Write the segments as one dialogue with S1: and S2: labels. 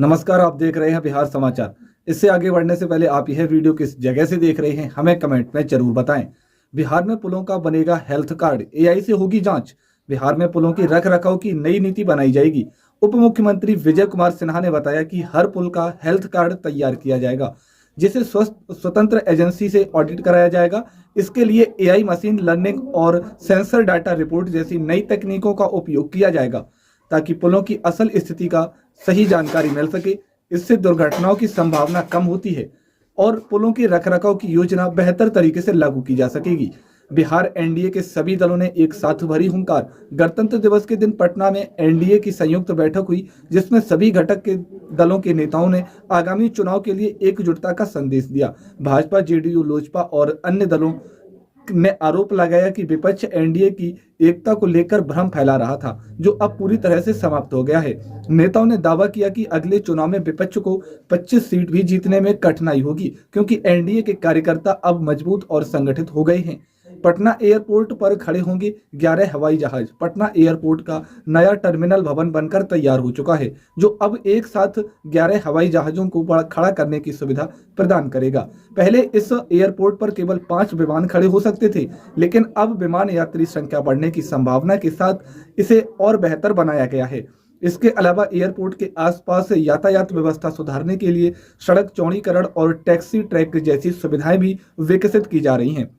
S1: नमस्कार, आप देख रहे हैं बिहार समाचार। इससे आगे बढ़ने से पहले आप यह वीडियो किस जगह से देख रहे हैं हमें कमेंट में जरूर बताएं। बिहार में पुलों का बनेगा हेल्थ कार्ड, एआई से होगी जांच। बिहार में पुलों की रख रखाव की नई नीति बनाई जाएगी। उप मुख्यमंत्री विजय कुमार सिन्हा ने बताया कि हर पुल का हेल्थ कार्ड तैयार किया जाएगा, जिसे स्वतंत्र एजेंसी से ऑडिट कराया जाएगा। इसके लिए एआई, मशीन लर्निंग और सेंसर डाटा रिपोर्ट जैसी नई तकनीकों का उपयोग किया जाएगा, ताकि पुलों की असल स्थिति का सही जानकारी मिल सके। इससे दुर्घटनाओं की संभावना कम होती है और पुलों के रखरखाव की योजना बेहतर तरीके से लागू की जा सकेगी। बिहार एनडीए के सभी दलों ने एक साथ भरी हुंकार। गणतंत्र दिवस के दिन पटना में एनडीए की संयुक्त बैठक हुई, जिसमें सभी घटक के दलों के नेताओं ने आगामी चुनाव के लिए एकजुटता का संदेश दिया। भाजपा, जेडीयू, लोजपा और अन्य दलों ने आरोप लगाया कि विपक्ष एनडीए की एकता को लेकर भ्रम फैला रहा था, जो अब पूरी तरह से समाप्त हो गया है। नेताओं ने दावा किया कि अगले चुनाव में विपक्ष को 25 सीट भी जीतने में कठिनाई होगी, क्योंकि एनडीए के कार्यकर्ता अब मजबूत और संगठित हो गए हैं। पटना एयरपोर्ट पर खड़े होंगे 11 हवाई जहाज। पटना एयरपोर्ट का नया टर्मिनल भवन बनकर तैयार हो चुका है, जो अब एक साथ 11 हवाई जहाजों को खड़ा करने की सुविधा प्रदान करेगा। पहले इस एयरपोर्ट पर केवल 5 विमान खड़े हो सकते थे, लेकिन अब विमान यात्री संख्या बढ़ने की संभावना के साथ इसे और बेहतर बनाया गया है। इसके अलावा एयरपोर्ट के आसपास यातायात व्यवस्था सुधारने के लिए सड़क चौड़ीकरण और टैक्सी ट्रैक जैसी सुविधाएं भी विकसित की जा रही हैं,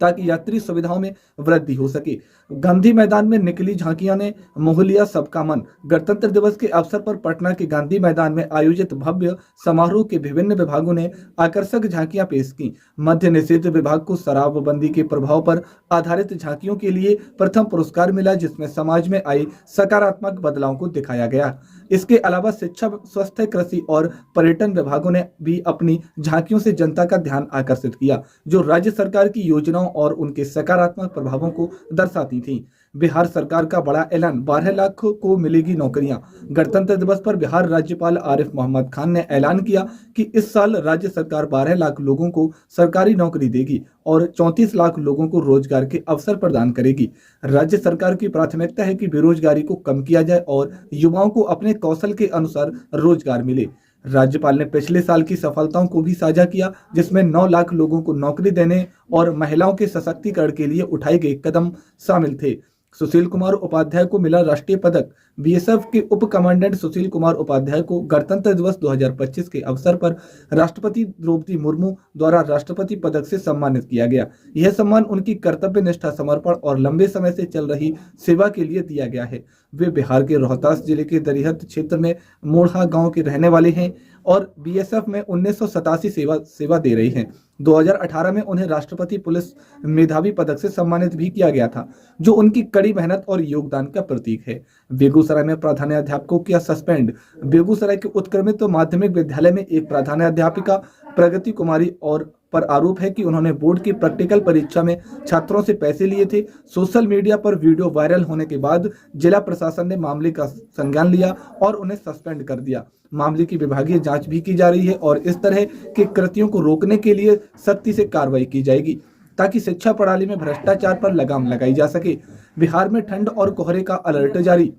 S1: ताकि यात्री सुविधाओं में वृद्धि हो सके। गांधी मैदान में निकली झांकियां ने मोह लिया सबका मन। गणतंत्र दिवस के अवसर पर पटना के गांधी मैदान में आयोजित भव्य समारोह के विभिन्न विभागों ने आकर्षक झांकियां पेश की। मद्य निषेध विभाग को शराबबंदी के प्रभाव पर आधारित झांकियों के लिए प्रथम पुरस्कार मिला, जिसमें समाज में आई सकारात्मक बदलाव को दिखाया गया। इसके अलावा शिक्षा, स्वास्थ्य, कृषि और पर्यटन विभागों ने भी अपनी झांकियों से जनता का ध्यान आकर्षित किया, जो राज्य सरकार की योजनाओं और उनके सकारात्मक प्रभावों को दर्शाती थी। बिहार सरकार का बड़ा ऐलान, 12 लाख को मिलेगी नौकरियां। गणतंत्र दिवस पर बिहार राज्यपाल आरिफ मोहम्मद खान ने ऐलान किया कि इस साल राज्य सरकार 12 लाख लोगों को सरकारी नौकरी देगी और 34 लाख लोगों को रोजगार के अवसर प्रदान करेगी। राज्य सरकार की प्राथमिकता है कि बेरोजगारी को कम किया जाए और युवाओं को अपने कौशल के अनुसार रोजगार मिले। राज्यपाल ने पिछले साल की सफलताओं को भी साझा किया, जिसमें 9 लाख लोगों को नौकरी देने और महिलाओं के सशक्तिकरण के लिए उठाए गए कदम शामिल थे। सुशील कुमार उपाध्याय को मिला राष्ट्रीय पदक। बीएसएफ के उप कमांडेंट सुशील कुमार उपाध्याय को गणतंत्र दिवस 2025 के अवसर पर राष्ट्रपति द्रौपदी मुर्मू द्वारा राष्ट्रपति पदक से सम्मानित किया गया। यह सम्मान उनकी कर्तव्य निष्ठा, समर्पण और लंबे समय से चल रही सेवा के लिए दिया गया है। वे बिहार के रोहतास जिले के दरिहत क्षेत्र में मोढ़ा गांव के रहने वाले हैं और बीएसएफ में 1987 सेवा दे रही हैं। 2018 में उन्हें राष्ट्रपति पुलिस मेधावी पदक से सम्मानित भी किया गया था, जो उनकी कड़ी मेहनत और योगदान का प्रतीक है। बेगूसराय में प्रधानाध्यापकों किया सस्पेंड। बेगूसराय के उत्क्रमित माध्यमिक विद्यालय में एक प्रधानाध्यापिका प्रगति कुमारी और पर आरोप है कि उन्होंने बोर्ड की प्रैक्टिकल परीक्षा में छात्रों से पैसे लिए थे। सोशल मीडिया पर वीडियो वायरल होने के बाद जिला प्रशासन ने मामले का संज्ञान लिया और उन्हें सस्पेंड कर दिया। मामले की विभागीय जांच भी की जा रही है और इस तरह के कृत्यों को रोकने के लिए सख्ती से कार्रवाई की जाएगी, ताकि शिक्षा प्रणाली में भ्रष्टाचार पर लगाम लगाई जा सके। बिहार में ठंड और कोहरे का अलर्ट जारी।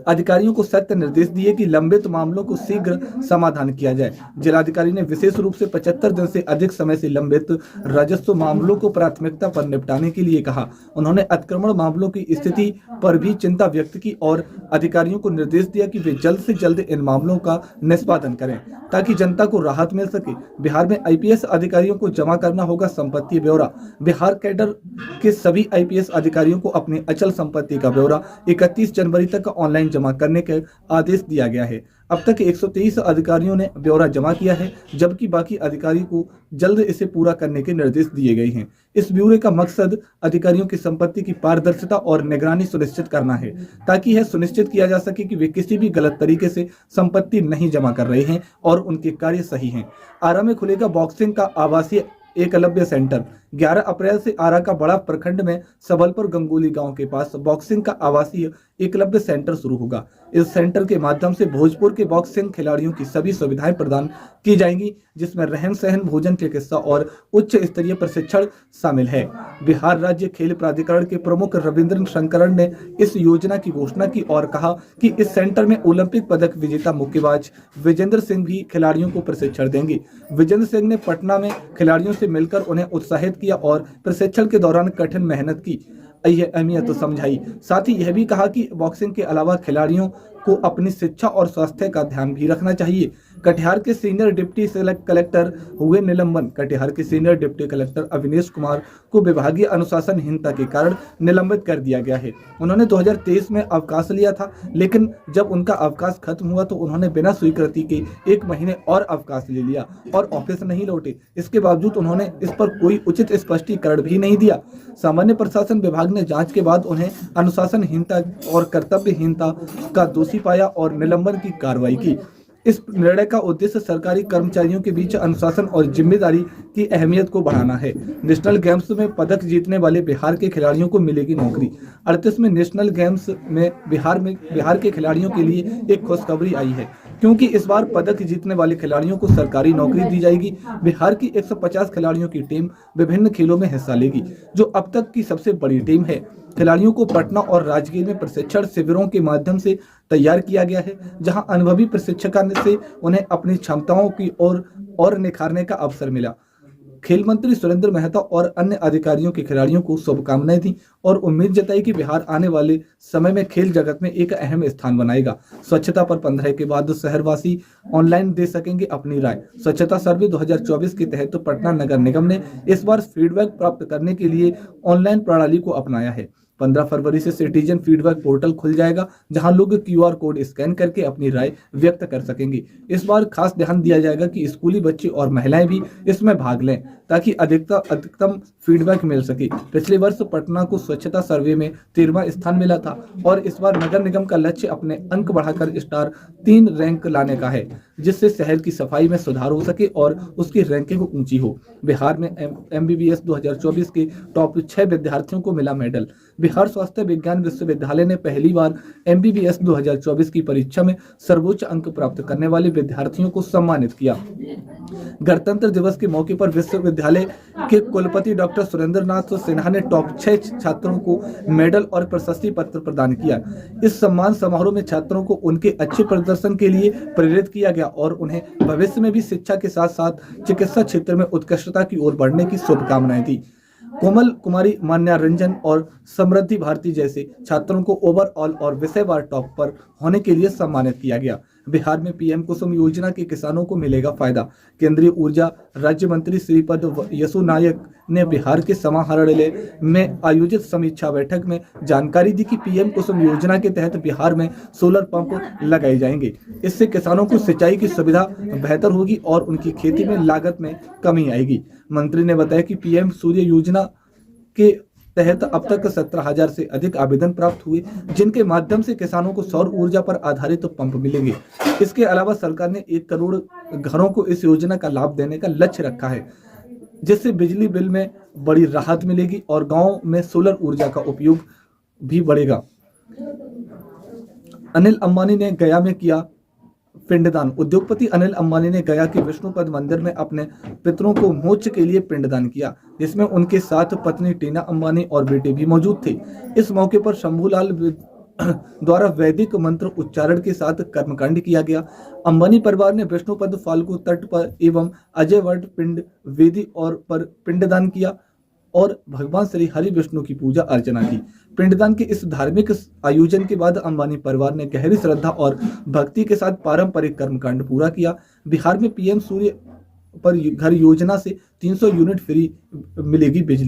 S1: अधिकारियों को सख्त निर्देश दिए कि लंबित मामलों को शीघ्र समाधान किया जाए। जिलाधिकारी ने विशेष रूप से 75 दिन से अधिक समय से लंबित राजस्व मामलों को प्राथमिकता पर निपटाने के लिए कहा। उन्होंने अतिक्रमण मामलों की स्थिति पर भी चिंता व्यक्त की और अधिकारियों को निर्देश दिया कि वे जल्द से जल्द इन मामलों का निष्पादन करें, ताकि जनता को राहत मिल सके। बिहार में आईपीएस अधिकारियों को जमा करना होगा संपत्ति ब्यौरा। बिहार कैडर के सभी आईपीएस अधिकारियों को अपनी अचल संपत्ति का ब्यौरा 31 जनवरी तक ऑनलाइन जमा करने का आदेश दिया गया है। अब तक 123 अधिकारियों ने ब्यौरा जमा किया है, जबकि बाकी अधिकारी को जल्द इसे पूरा करने के निर्देश दिए गए हैं। इस ब्यौरे का मकसद अधिकारियों की संपत्ति की पारदर्शिता और निगरानी सुनिश्चित करना है, ताकि यह सुनिश्चित किया जा सके कि वे किसी भी गलत तरीके से संपत्ति नहीं जमा कर रहे हैं और उनके कार्य सही हैं। आरा में खुलेगा बॉक्सिंग का आवासीय एकलव्य सेंटर। 11 अप्रैल से आरा का बड़ा प्रखंड में सबलपुर गंगोली गांव के पास बॉक्सिंग का आवासीय एकलव्य सेंटर शुरू होगा। इस सेंटर के माध्यम से भोजपुर के बॉक्सिंग खिलाड़ियों की सभी सुविधाएं प्रदान की जाएंगी, जिसमें रहन सहन, भोजन, चिकित्सा और उच्च स्तरीय प्रशिक्षण शामिल है। बिहार राज्य खेल प्राधिकरण के प्रमुख रविंद्र शंकरन ने इस योजना की घोषणा की और कहा कि इस सेंटर में ओलंपिक पदक विजेता मुक्केबाज विजेंद्र सिंह भी खिलाड़ियों को प्रशिक्षण देंगे। विजेंद्र सिंह ने पटना में खिलाड़ियों से मिलकर उन्हें उत्साहित किया और प्रशिक्षण के दौरान कठिन मेहनत की अहमियत समझाई। साथ ही यह भी कहा कि बॉक्सिंग के अलावा खिलाड़ियों को अपनी शिक्षा और स्वास्थ्य का ध्यान भी रखना चाहिए। कटिहार के सीनियर डिप्टी कलेक्टर हुए निलंबन। कटिहार के senior deputy collector Avinesh Kumar को विभागीय अनुशासनहीनता के कारण निलंबित कर दिया गया है। उन्होंने 2023 में अवकाश लिया था, लेकिन जब उनका अवकाश खत्म हुआ तो उन्होंने बिना स्वीकृति के 1 महीने और अवकाश ले लिया और ऑफिस नहीं लौटे। इसके बावजूद उन्होंने इस पर कोई उचित स्पष्टीकरण भी नहीं दिया। सामान्य प्रशासन विभाग ने जांच के बाद उन्हें अनुशासनहीनता और कर्तव्यहीनता का दोषी पाया और निलंबन की कार्रवाई की। इस निर्णय का उद्देश्य सरकारी कर्मचारियों के बीच अनुशासन और जिम्मेदारी की अहमियत को बढ़ाना है। नेशनल गेम्स में पदक जीतने वाले बिहार के खिलाड़ियों को मिलेगी नौकरी। 38वें नेशनल गेम्स में बिहार के खिलाड़ियों के लिए एक खुशखबरी आई है, क्योंकि इस बार पदक जीतने वाले खिलाड़ियों को सरकारी नौकरी दी जाएगी। बिहार की 150 खिलाड़ियों की टीम विभिन्न खेलों में हिस्सा लेगी, जो अब तक की सबसे बड़ी टीम है। खिलाड़ियों को पटना और राजगीर में प्रशिक्षण शिविरों के माध्यम से तैयार किया गया है, जहां अनुभवी प्रशिक्षकों से उन्हें अपनी क्षमताओं की और निखारने का अवसर मिला। खेल मंत्री सुरेंद्र महतो और अन्य अधिकारियों के खिलाड़ियों को शुभकामनाएं दी और उम्मीद जताई कि बिहार आने वाले समय में खेल जगत में एक अहम स्थान बनाएगा। स्वच्छता पर 15 के बाद शहरवासी ऑनलाइन दे सकेंगे अपनी राय। स्वच्छता सर्वे 2024 के तहत पटना नगर निगम ने इस बार फीडबैक प्राप्त करने के लिए ऑनलाइन प्रणाली को अपनाया है। 15 फरवरी से सिटीजन फीडबैक पोर्टल खुल जाएगा, जहां लोग QR कोड स्कैन करके अपनी राय व्यक्त कर सकेंगे। इस बार खास ध्यान दिया जाएगा कि स्कूली बच्चे और महिलाएं भी इसमें भाग लें, ताकि अधिकतम फीडबैक मिल सके। पिछले वर्ष पटना को स्वच्छता सर्वे में 13वां स्थान मिला था और इस बार नगर निगम का लक्ष्य अपने अंक बढ़ाकर स्टार 3 रैंक लाने का है, जिससे शहर की सफाई में सुधार हो सके और उसकी रैंकिंग ऊंची हो। बिहार में MBBS 2024 के टॉप 6 विद्यार्थियों को मिला मेडल। बिहार स्वास्थ्य विज्ञान विश्वविद्यालय ने पहली बार MBBS 2024 की परीक्षा में सर्वोच्च अंक प्राप्त करने वाले विद्यार्थियों को सम्मानित किया। गणतंत्र दिवस के मौके पर विश्वविद्यालय के कुलपति डॉक्टर सुरेंद्र नाथ सिन्हा ने टॉप 6 छात्रों को मेडल और प्रशस्ति पत्र प्रदान किया। इस सम्मान समारोह में छात्रों को उनके अच्छे प्रदर्शन के लिए प्रेरित किया गया और उन्हें भविष्य में भी शिक्षा के साथ साथ चिकित्सा क्षेत्र में उत्कृष्टता की ओर बढ़ने की शुभकामनाएं दी। कोमल कुमारी, मान्या रंजन और समृद्धि भारती जैसे छात्रों को ओवरऑल और विषयवार टॉप पर होने के लिए सम्मानित किया गया। बिहार में PM कुसुम योजना के किसानों को मिलेगा फायदा। केंद्रीय ऊर्जा राज्य मंत्री श्रीपद यसो नायक ने बिहार के समाहरणालय में आयोजित समीक्षा बैठक में जानकारी दी कि PM कुसुम योजना के तहत बिहार में सोलर पंप लगाए जाएंगे। इससे किसानों को सिंचाई की सुविधा बेहतर होगी और उनकी खेती में लागत में कमी आएगी। मंत्री ने बताया कि PM सूर्य योजना के तहत अब तक 17,000 से अधिक आवेदन प्राप्त हुए, जिनके माध्यम से किसानों को सौर ऊर्जा पर आधारित पंप मिलेंगे। इसके अलावा सरकार ने 1 करोड़ घरों को इस योजना का लाभ देने का लक्ष्य रखा है, जिससे बिजली बिल में बड़ी राहत मिलेगी और गाँव में सोलर ऊर्जा का उपयोग भी बढ़ेगा। अनिल अंबानी ने गया में किया पिंडदान। उद्योगपति अनिल अंबानी ने गया के विष्णुपद मंदिर में अपने पितरों को मोक्ष के लिए पिंडदान किया, जिसमें उनके साथ पत्नी टीना अंबानी और बेटे भी मौजूद थे। इस मौके पर शंभूलाल द्वारा वैदिक मंत्र उच्चारण के साथ कर्मकांड किया गया। अंबानी परिवार ने विष्णुपद फाल्गु तट पर एवं अजय वट पिंड वेदी और पर पिंडदान किया और भगवान श्री हरि विष्णु की पूजा अर्चना की। पिंडदान के इस धार्मिक आयोजन के बाद अंबानी परिवार ने गहरी श्रद्धा और भक्ति के साथ पारंपरिक कर्मकांड पूरा किया। बिहार में PM सूर्य पर घर योजना से 300 यूनिट फ्री मिलेगी बिजली।